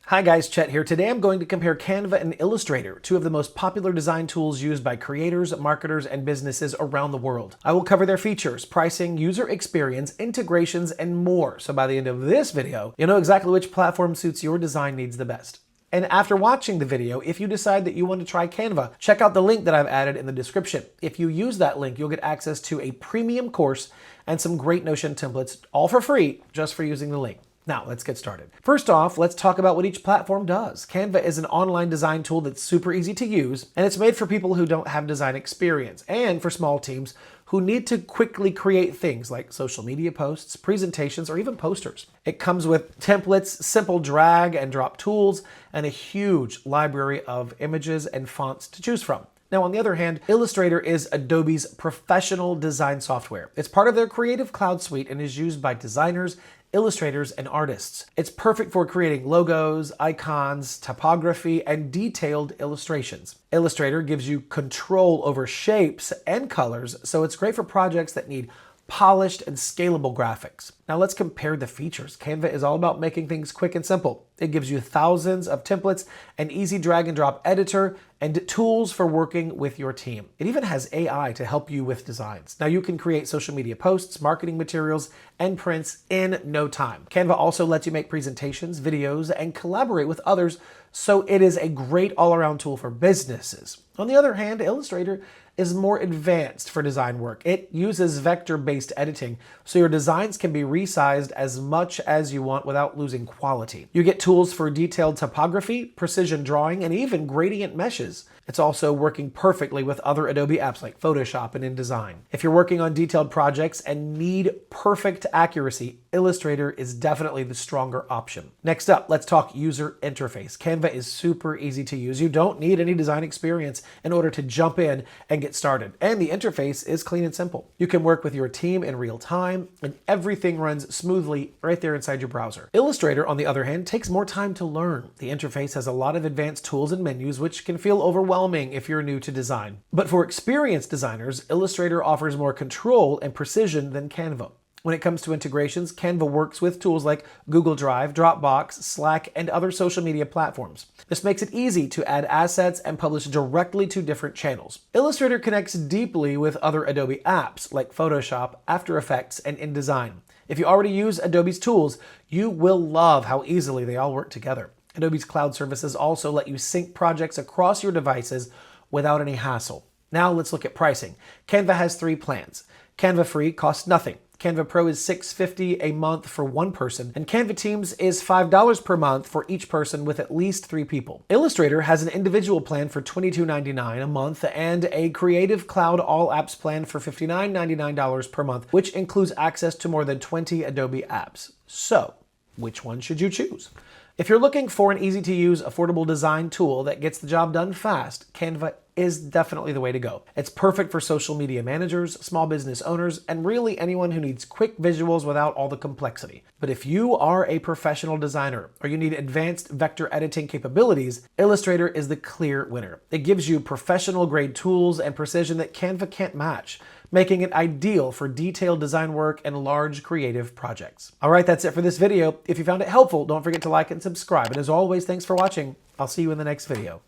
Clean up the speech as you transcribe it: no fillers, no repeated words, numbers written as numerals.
Hi guys, Chet here. Today I'm going to compare Canva and Illustrator, two of the most popular design tools used by creators, marketers, and businesses around the world. I will cover their features, pricing, user experience, integrations, and more. So by the end of this video, you'll know exactly which platform suits your design needs the best. And after watching the video, if you decide that you want to try Canva, check out the link that I've added in the description. If you use that link, you'll get access to a premium course and some great Notion templates, all for free, just for using the link. Now, let's get started. First off, let's talk about what each platform does. Canva is an online design tool that's super easy to use, and it's made for people who don't have design experience, and for small teams who need to quickly create things like social media posts, presentations, or even posters. It comes with templates, simple drag and drop tools, and a huge library of images and fonts to choose from. Now, on the other hand, Illustrator is Adobe's professional design software. It's part of their Creative Cloud suite and is used by designers, illustrators, and artists. It's perfect for creating logos, icons, typography, and detailed illustrations. Illustrator gives you control over shapes and colors, so it's great for projects that need polished and scalable graphics. Now let's compare the features. Canva is all about making things quick and simple. It gives you thousands of templates, an easy drag and drop editor, and tools for working with your team. It even has AI to help you with designs. Now you can create social media posts, marketing materials, and prints in no time. Canva also lets you make presentations, videos, and collaborate with others, so it is a great all-around tool for businesses. On the other hand, Illustrator is more advanced for design work. It uses vector-based editing, so your designs can be resized as much as you want without losing quality. You get tools for detailed typography, precision drawing, and even gradient meshes. It's also working perfectly with other Adobe apps like Photoshop and InDesign. If you're working on detailed projects and need perfect accuracy, Illustrator is definitely the stronger option. Next up, let's talk user interface. Canva is super easy to use. You don't need any design experience in order to jump in and get started. And the interface is clean and simple. You can work with your team in real time, and everything runs smoothly right there inside your browser. Illustrator, on the other hand, takes more time to learn. The interface has a lot of advanced tools and menus, which can feel overwhelming if you're new to design. But for experienced designers, Illustrator offers more control and precision than Canva. When it comes to integrations, Canva works with tools like Google Drive, Dropbox, Slack, and other social media platforms. This makes it easy to add assets and publish directly to different channels. Illustrator connects deeply with other Adobe apps like Photoshop, After Effects, and InDesign. If you already use Adobe's tools, you will love how easily they all work together. Adobe's cloud services also let you sync projects across your devices without any hassle. Now let's look at pricing. Canva has 3 plans. Canva Free costs nothing. Canva Pro is $6.50 a month for one person, and Canva Teams is $5 per month for each person with at least 3 people. Illustrator has an individual plan for $22.99 a month and a Creative Cloud All Apps plan for $59.99 per month, which includes access to more than 20 Adobe apps. So, which one should you choose? If you're looking for an easy-to-use, affordable design tool that gets the job done fast, Canva is definitely the way to go. It's perfect for social media managers, small business owners, and really anyone who needs quick visuals without all the complexity. But if you are a professional designer or you need advanced vector editing capabilities, Illustrator is the clear winner. It gives you professional-grade tools and precision that Canva can't match, making it ideal for detailed design work and large creative projects. All right, that's it for this video. If you found it helpful, don't forget to like and subscribe. And as always, thanks for watching. I'll see you in the next video.